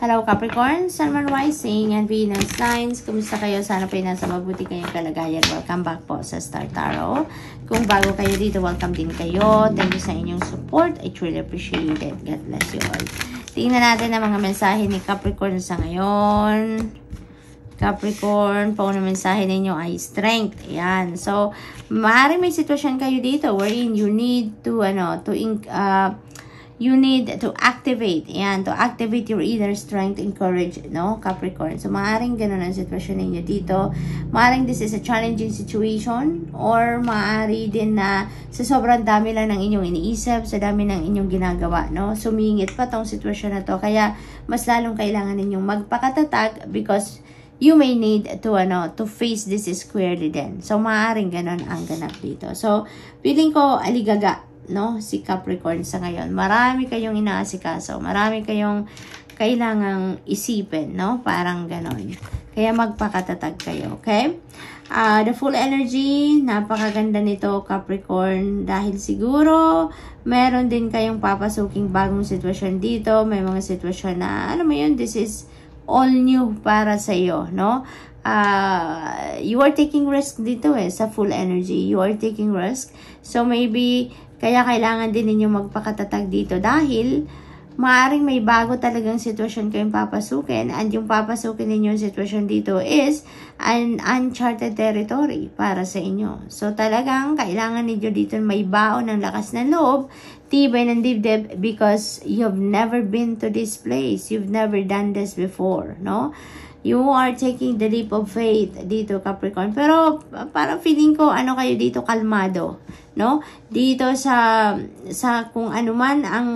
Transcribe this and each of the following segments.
Hello Capricorn, Sun, Moon, Rising, and Venus signs. Kumusta kayo? Sana po nasa mabuti kayong kalagayan. Welcome back po sa Star Tarot. Kung bago kayo dito, welcome din kayo. Thank you sa inyong support. I truly appreciate it. God bless you all. Tingnan natin ang mga mensahe ni Capricorn sa ngayon. Capricorn, po na mensahe ninyo ay strength. Ayan. So, maaaring may sitwasyon kayo dito wherein you need to, you need to activate. Ayan, to activate your inner strength and courage, no, Capricorn. So, maaaring ganun ang sitwasyon ninyo dito. Maaaring this is a challenging situation or maaari din na sa sobrang dami lang ng inyong iniisip, sa dami ng inyong ginagawa, no, sumingit pa tong sitwasyon na to. Kaya, mas lalong kailangan ninyong magpakatatag because you may need to face this squarely din. So, maaaring ganun ang ganap dito. So, feeling ko aligaga, no, si Capricorn sa ngayon. Marami kayong inaasikaso, marami kayong kailangang isipin, no? Parang ganon. Kaya magpakatatag kayo, okay? The full energy, napakaganda nito, Capricorn, dahil siguro meron din kayong papasuking bagong sitwasyon dito. May mga sitwasyon na, alam mo yun, this is all new para sa iyo, no? You are taking risk dito sa full energy. You are taking risk. So, maybe kaya kailangan din ninyo magpakatatag dito dahil maaaring may bago talagang sitwasyon kayong papasukin and yung papasukin ninyong sitwasyon dito is an uncharted territory para sa inyo. So talagang kailangan ninyo dito may baon ng lakas ng loob, tibay ng dibdib because you've never been to this place. You've never done this before, no? You are taking the leap of faith dito, Capricorn. Pero parang feeling ko ano kayo dito, kalmado, no? Dito sa kung ano man ang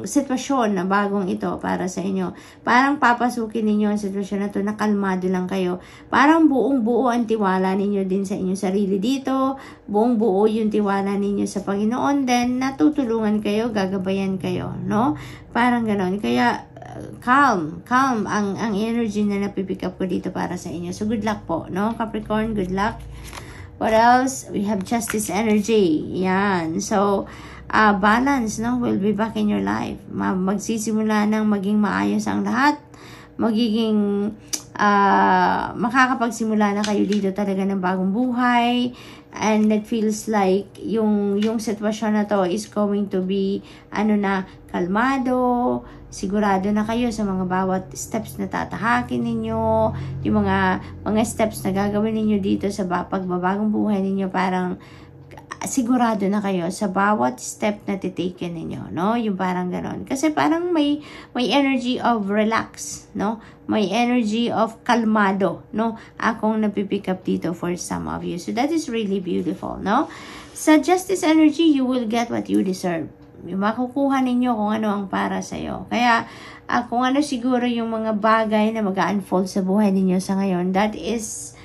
sitwasyon na bagong ito para sa inyo. Parang papasukin ninyo ang sitwasyon na to na kalmado lang kayo. Parang buong-buo ang tiwala ninyo din sa inyong sarili dito. Buong-buo yung tiwala ninyo sa Panginoon. Then natutulungan kayo, gagabayan kayo, no? Parang ganon. Kaya calm ang energy na napipick up ko dito para sa inyo. So, good luck po, no, Capricorn? Good luck. What else? We have justice energy. Yan. So, balance, no, will be back in your life. Magsisimula ng maging maayos ang lahat. Magiging, makakapagsimula na kayo dito talaga ng bagong buhay. And it feels like yung sitwasyon na to is going to be, kalmado. Sigurado na kayo sa mga bawat steps na tatahakin ninyo, yung mga steps na gagawin ninyo dito sa pagbabagong buhay ninyo, parang sigurado na kayo sa bawat step na titaken ninyo, no? Yung parang ganon. Kasi parang may energy of relax, no? May energy of kalmado, no? Akong napipick up dito for some of you. So that is really beautiful, no? Sa justice energy, you will get what you deserve. Makukuha ninyo kung ano ang para sa'yo. Kaya, kung ano siguro yung mga bagay na mag-unfold sa buhay ninyo sa ngayon, that is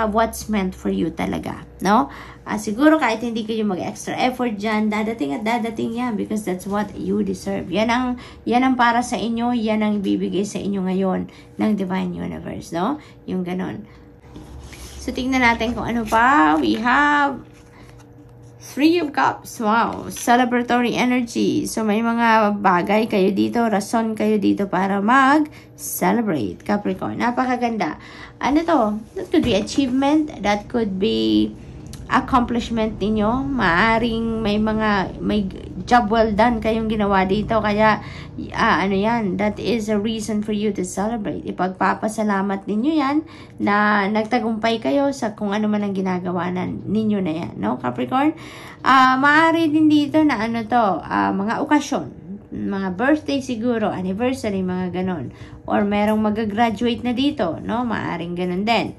what's meant for you talaga, no? Siguro kahit hindi kayo mag-extra effort dyan, dadating at dadating yan because that's what you deserve. Yan ang para sa inyo, yan ang ibibigay sa inyo ngayon ng Divine Universe, no? Yung ganon. So, tingnan natin kung ano pa. We have Three of Cups. Wow. Celebratory energy. So, may mga bagay kayo dito, rason kayo dito para mag-celebrate, Capricorn. Napakaganda. Ano to? That could be achievement. That could be accomplishment ninyo. Maaring may job well done kayong ginawa dito. Kaya, yan, that is a reason for you to celebrate. Ipagpapasalamat ninyo yan na nagtagumpay kayo sa kung ano man ang ginagawa ninyo na yan, no, Capricorn? Maaari din dito na mga okasyon, mga birthday siguro, anniversary, mga ganon. Or merong mag-graduate na dito, no? Maaring ganon din.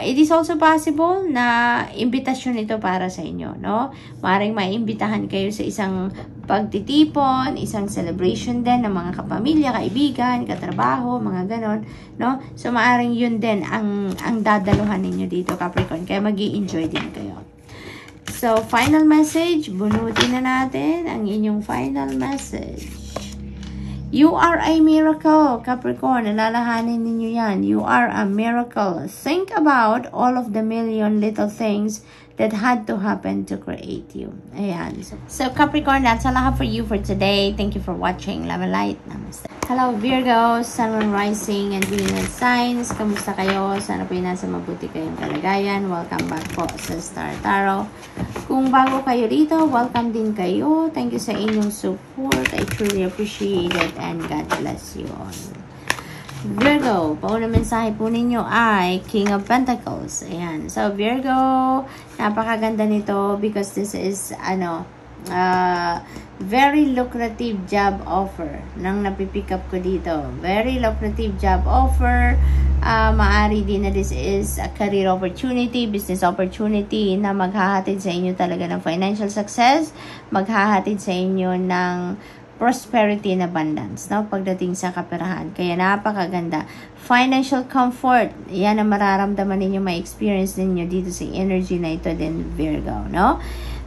It is also possible na imbitasyon ito para sa inyo, no? Maaring maimbitahan kayo sa isang pagtitipon, isang celebration din ng mga kapamilya, kaibigan, katrabaho, mga ganon, no? So, maaring yun din ang dadaluhan ninyo dito, Capricorn. Kaya mag-i-enjoy din kayo. So, final message. Bunutin na natin ang inyong final message. You are a miracle, Capricorn. Nalalahanin ninyo yan. You are a miracle. Think about all of the million little things that had to happen to create you. Ayan. So Capricorn, that's all I have for you for today. Thank you for watching. Love and light. Namaste. Hello Virgo, Sun, Moon, Rising, and Venus signs. Kamusta kayo? Sana po nasa mabuti kayong kalagayan. Welcome back po sa Star Tarot. Kung bago kayo dito, welcome din kayo. Thank you sa inyong support. I truly appreciate it and God bless you all. Virgo, paunang mensahe po ninyo ay King of Pentacles. Ayan. So, Virgo, napakaganda nito because this is, very lucrative job offer nang napipick up ko dito. Very lucrative job offer. Maari din na this is a career opportunity, business opportunity na maghahatid sa inyo talaga ng financial success, maghahatid sa inyo ng prosperity and abundance, no? Pagdating sa kaperahan. Kaya napakaganda. Financial comfort, yan ang mararamdaman ninyo, may experience ninyo dito sa energy na ito din, Virgo, no?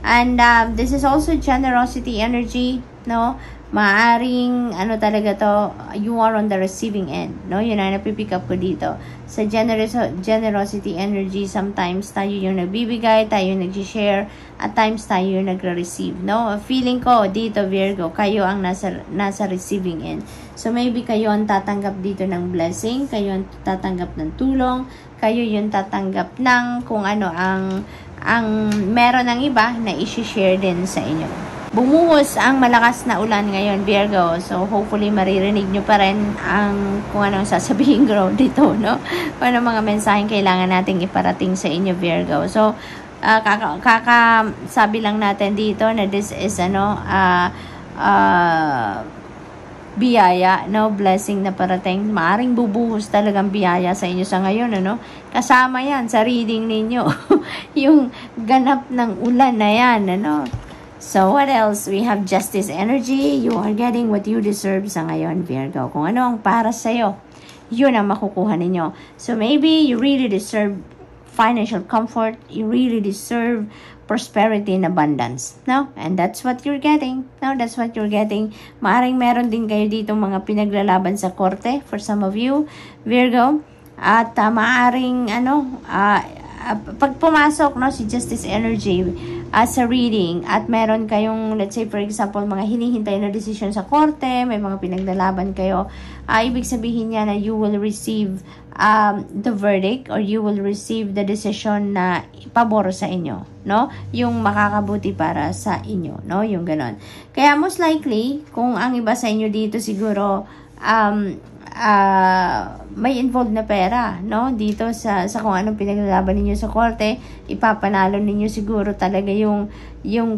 And this is also generosity energy, no? Maaring, talaga to, you are on the receiving end, no? Yun ang napipick up ko dito. Sa generosity energy, sometimes tayo yung nagbibigay, tayo yung nag-share, at times tayo yung nagre-receive, no? Feeling ko dito, Virgo, kayo ang nasa receiving end. So, maybe kayo ang tatanggap dito ng blessing, kayo ang tatanggap ng tulong, kayo yung tatanggap ng kung ano ang meron ng iba na i-share din sa inyo. Bumuhos ang malakas na ulan ngayon, Virgo. So, hopefully, maririnig nyo pa rin ang kung anong sasabihin ko dito, no? Kung anong mga mensaheng kailangan nating iparating sa inyo, Virgo. So, sabi lang natin dito na this is, biyaya, no? Blessing na parating. Maaring bubuhos talagang biyaya sa inyo sa ngayon, Kasama yan sa reading ninyo. Yung ganap ng ulan na yan, So, what else? We have justice energy. You are getting what you deserve sa ngayon, Virgo. Kung ano ang para sa'yo, yun ang makukuha ninyo. So, maybe you really deserve financial comfort. You really deserve prosperity and abundance. No? And that's what you're getting. No? That's what you're getting. Maaring meron din kayo dito mga pinaglalaban sa korte for some of you, Virgo. At maaring, pag pumasok, si justice energy, as a reading at meron kayong, let's say for example, mga hinihintay na decision sa korte, may mga pinaglalaban kayo, ibig sabihin niya na you will receive the verdict or you will receive the decision na pabor sa inyo, no? Yung makakabuti para sa inyo, no? Yung ganon. Kaya most likely, kung ang iba sa inyo dito siguro may involved na pera, no? Dito sa kung anong pinaglalaban ninyo sa korte, ipapanalo ninyo siguro talaga yung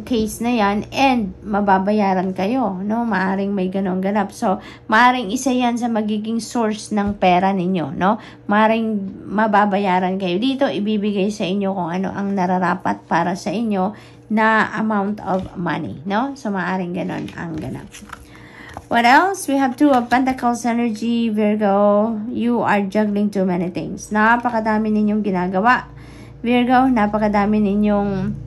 case na yan and mababayaran kayo, no? Maaring may ganong ganap. So, maaring isa yan sa magiging source ng pera ninyo, no? Maaring mababayaran kayo dito, ibibigay sa inyo kung ano ang nararapat para sa inyo na amount of money, no? So, maaring ganon ang ganap. What else? We have Two of Pentacles energy, Virgo. You are juggling too many things. Napakadami ninyong ginagawa, Virgo. Napakadami ninyong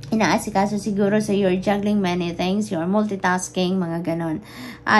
inaasikaso siguro. So, you're juggling many things. You're multitasking, mga ganon.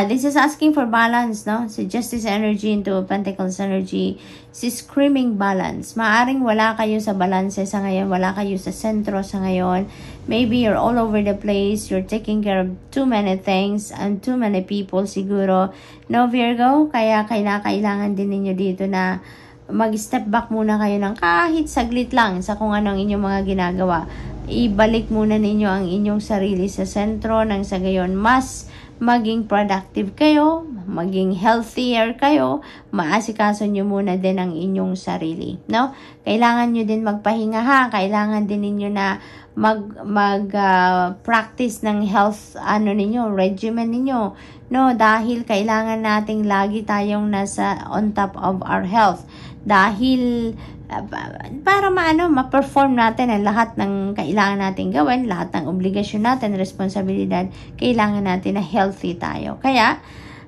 This is asking for balance, no? So, Justice energy into Pentacles energy. Si screaming balance. Maaring wala kayo sa balance sa ngayon. Wala kayo sa sentro sa ngayon. Maybe you're all over the place. You're taking care of too many things and too many people siguro. No, Virgo? Kaya kailangan din ninyo dito na mag-step back muna kayo ng kahit saglit lang sa kung anong inyong mga ginagawa. Ibalik muna ninyo ang inyong sarili sa sentro nang sa gayon mas maging productive kayo, maging healthier kayo, maasikaso nyo muna din ang inyong sarili, no? Kailangan nyo din magpahinga ha, kailangan din ninyo na practice ng health ninyo, regimen ninyo, no? Dahil kailangan nating lagi tayong nasa on top of our health. Dahil para ma-perform natin ang lahat ng kailangan natin gawin, lahat ng obligasyon natin, responsibilidad, kailangan natin na healthy tayo. Kaya,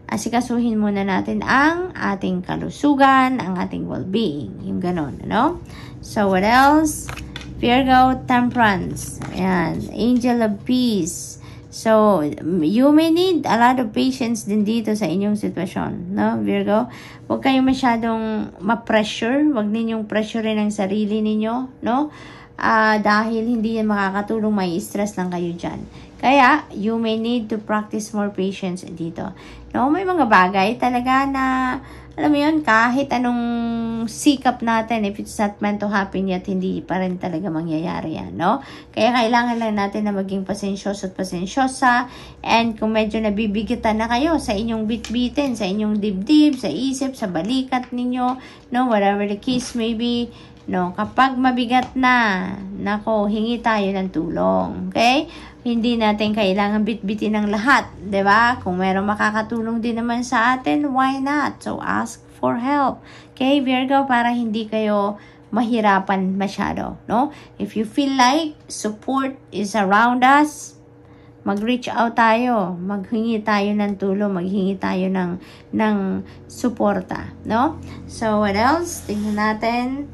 asikasuhin muna natin ang ating kalusugan, ang ating well-being. Yung ganon, no? So, what else? Virgo, Temperance. Ayan. Angel of Peace. So, you may need a lot of patience din dito sa inyong sitwasyon, no, Virgo? Huwag kayong masyadong ma-pressure. Huwag ninyong pressurein ang sarili ninyo, no? dahil hindi yan makakatulong, may stress lang kayo dyan. Kaya, you may need to practice more patience dito. No, may mga bagay talaga na, alam mo yun, kahit anong sikap natin, if it's not meant to happen yet, hindi pa rin talaga mangyayari yan, no? Kaya kailangan lang natin na maging pasensyoso at pasensyosa, and kung medyo nabibigitan na kayo sa inyong bitbitin, sa inyong dibdib, sa isip, sa balikat ninyo, no, whatever the case may be, no, kapag mabigat na, nako, hingi tayo ng tulong, okay? Hindi natin kailangan bitbitin ng lahat, 'di ba? Kung merong makakatulong din naman sa atin, why not? So ask for help. Okay, Virgo, para hindi kayo mahirapan masyado, no? If you feel like support is around us, mag-reach out tayo, maghingi tayo ng tulong, maghingi tayo ng suporta, no? So what else? Tingnan natin.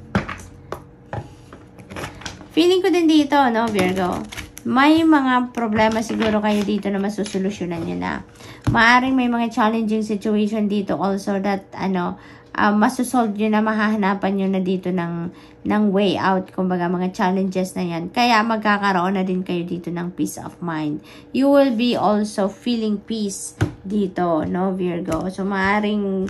Feeling ko din dito, no, Virgo, may mga problema siguro kayo dito na masusolusyonan nyo na. Maaring may mga challenging situation dito also that, masusolve nyo na, mahahanapan nyo na dito ng way out, kumbaga mga challenges na yan. Kaya magkakaroon na din kayo dito ng peace of mind. You will be also feeling peace dito, no, Virgo? So, maaring,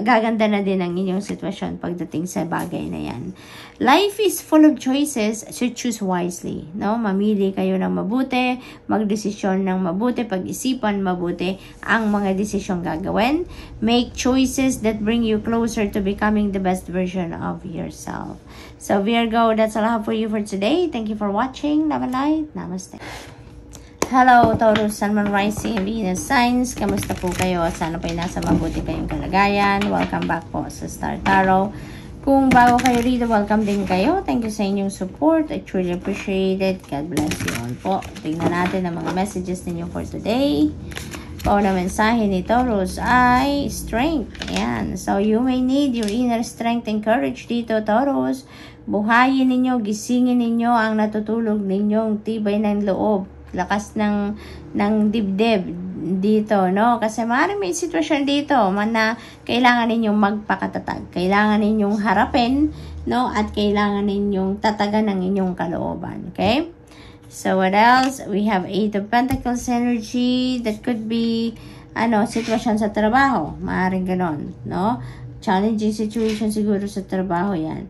gaganda na din ang inyong sitwasyon pagdating sa bagay na yan. Life is full of choices, so choose wisely, no? Mamili kayo ng mabuti, magdesisyon ng mabuti, pag-isipan mabuti ang mga desisyong gagawin. Make choices that bring you closer to becoming the best version of yourself. So Virgo, that's all I have for you for today. Thank you for watching. Love and light. Namaste. Hello, Taurus, Sun, Moon, Rising, Venus signs. Kamusta po kayo? Sana po'y nasa mabuti kayong kalagayan. Welcome back po sa Star Tarot. Kung bago kayo rito, welcome din kayo. Thank you sa inyong support. I truly appreciate it. God bless you all po. Tingnan natin ang mga messages ninyo for today. Pao na mensahe ni Taurus ay strength. Ayan. So, you may need your inner strength and courage dito, Taurus. Buhayin ninyo, gisingin ninyo ang natutulog ninyong tibay ng loob. Lakas ng dibdib dito, no? Kasi maaaring may sitwasyon dito na kailangan ninyong magpakatatag. Kailangan ninyong harapin, no? At kailangan ninyong tatagan ng inyong kalooban. Okay? So, what else? We have 8 of Pentacles energy. That could be, sitwasyon sa trabaho. Maaaring ganon, no? Challenging situation siguro sa trabaho yan.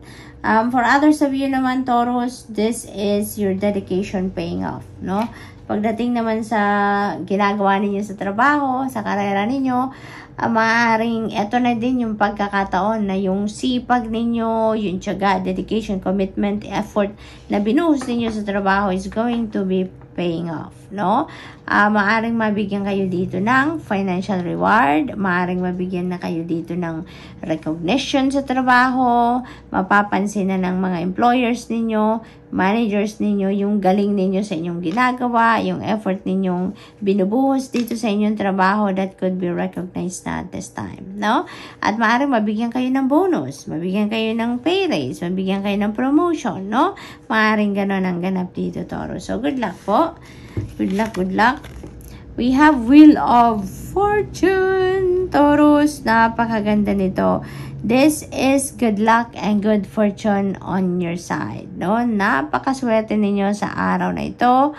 For others of you naman, Taurus, this is your dedication paying off, no? Pagdating naman sa ginagawa ninyo sa trabaho, sa karera ninyo, maaaring eto na din yung pagkakataon na yung sipag ninyo, yung tiyaga, dedication, commitment, effort na binuhos ninyo sa trabaho is going to be paying off, no? Maaring mabigyan kayo dito ng financial reward, maaring mabigyan na kayo dito ng recognition sa trabaho, mapapansin na ng mga employers ninyo, managers ninyo, yung galing ninyo sa inyong ginagawa, yung effort ninyong binubuhos dito sa inyong trabaho, that could be recognized na at this time, no? At maaring mabigyan kayo ng bonus, mabigyan kayo ng pay raise, mabigyan kayo ng promotion, no? Maaring ganon ang ganap dito, Taurus. So, good luck po. Good luck, good luck. We have Wheel of Fortune, Taurus. Napakaganda nito. This is good luck and good fortune on your side, no? Napakaswerte ninyo sa araw na ito.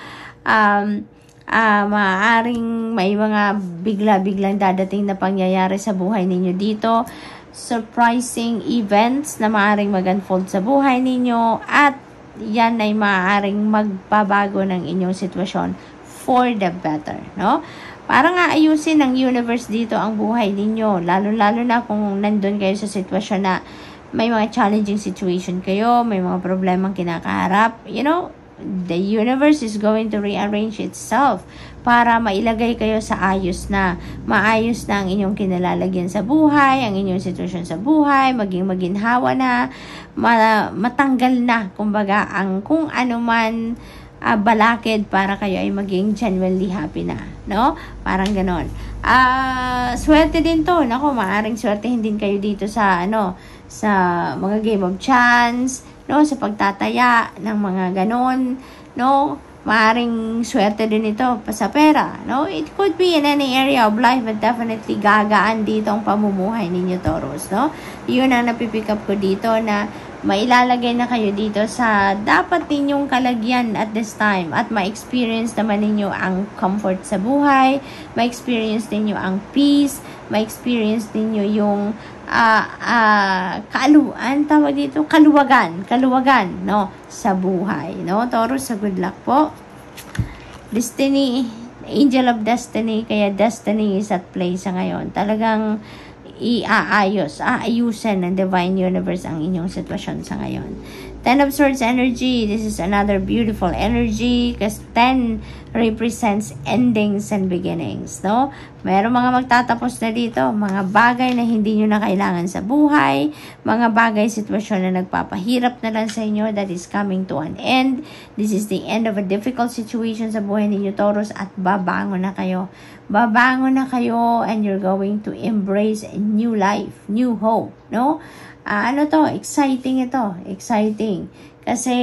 Maaaring may mga bigla-biglang dadating na pangyayari sa buhay ninyo dito. Surprising events na maaaring mag-unfold sa buhay ninyo, at yan ay maaaring magbabago ng inyong sitwasyon for the better, no? Para nga ayusin ng universe dito ang buhay ninyo, lalo-lalo na kung nandun kayo sa sitwasyon na may mga challenging situation kayo, may mga problemang kinakaharap, the universe is going to rearrange itself para mailagay kayo sa ayos na, maayos na ang inyong kinalalagyan sa buhay, ang inyong sitwasyon sa buhay, maging maginhawa na, matanggal na, kumbaga, ang kung ano man balakid para kayo ay maging genuinely happy na, no? Parang ganon. Swerte din to, nako, maaring swertehin din kayo dito sa, sa mga game of chance, no? Sa pagtataya ng mga ganon, no? maaring swerte din ito sa pera, no? It could be in any area of life, but definitely gagaan dito ang pamumuhay ninyo, Taurus, no? Yun ang napipick up ko dito, na mailalagay na kayo dito sa dapat ninyong kalagyan at this time, at ma-experience naman ninyo ang comfort sa buhay, ma-experience ninyo ang peace, ma-experience ninyo yung kaluwagan, no, sa buhay, no, Taurus. So good luck po. Destiny, angel of destiny, kaya destiny is at play sa ngayon. Talagang aayusin ng divine universe ang inyong sitwasyon sa ngayon. 10 of Swords energy, this is another beautiful energy, kasi 10 represents endings and beginnings, no? Meron mga magtatapos na dito, mga bagay na hindi nyo na kailangan sa buhay, mga bagay, sitwasyon na nagpapahirap na lang sa inyo, that is coming to an end. This is the end of a difficult situation sa buhay ninyo, Taurus, at babangon na kayo. Babangon na kayo, and you're going to embrace a new life, new hope, no? Exciting ito. Exciting. Kasi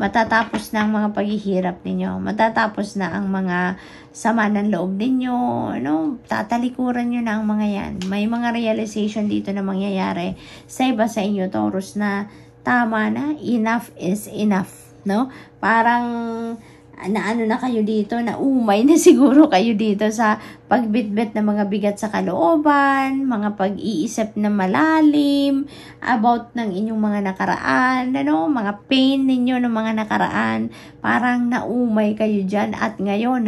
matatapos na ang mga paghihirap ninyo. Matatapos na ang mga sama ng loob ninyo. No? Tatalikuran nyo na ang mga yan. May mga realization dito na mangyayari sa iba sa inyo, Taurus, na tama na, enough is enough. No? Parang naano na kayo dito, na umay na siguro kayo dito sa pagbitbit ng mga bigat sa kalooban, mga pag-iisip na malalim about ng inyong mga nakaraan, mga pain ninyo ng mga nakaraan. Parang naumay kayo dyan, at ngayon,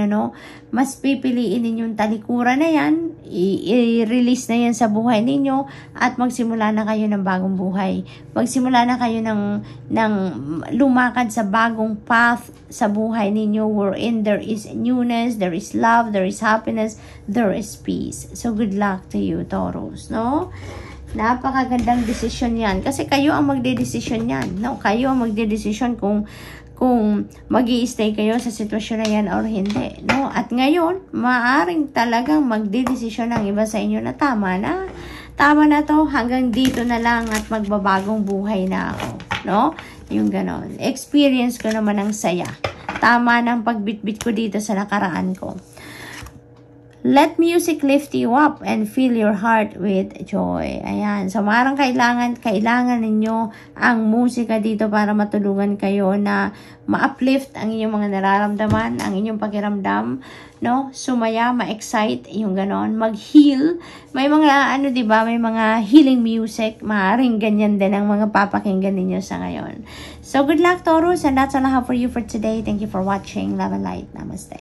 mas pipiliin ninyong talikuran na yan, i-release na yan sa buhay ninyo, at magsimula na kayo ng bagong buhay. Magsimula na kayo ng lumakad sa bagong path sa buhay ninyo, wherein there is newness, there is love, there is happiness, there is peace. So good luck to you, Taurus, no? Napakagandang desisyon yan, kasi kayo ang magdedesisyon yan, no? Kayo ang magdedesisyon kung mag-i-stay kayo sa sitwasyon na yan or hindi, no? At ngayon, maaring talagang magdedesisyon ang iba sa inyo na tama na to, hanggang dito na lang at magbabagong buhay na ako, no? Yung ganon. Experience ko naman ang saya. Tama ng pagbitbit ko dito sa nakaraan ko. Let music lift you up and fill your heart with joy. Ayan. So, marang kailangan ninyo ang musika dito para matulungan kayo na ma-uplift ang inyong mga nararamdaman, ang inyong pakiramdam, no? Sumaya, ma-excite, yung ganon. Mag-heal. May mga, diba? May mga healing music. Maaring ganyan din ang mga papakinggan ninyo sa ngayon. So, good luck, Taurus. And that's all I have for you for today. Thank you for watching. Love and light. Namaste.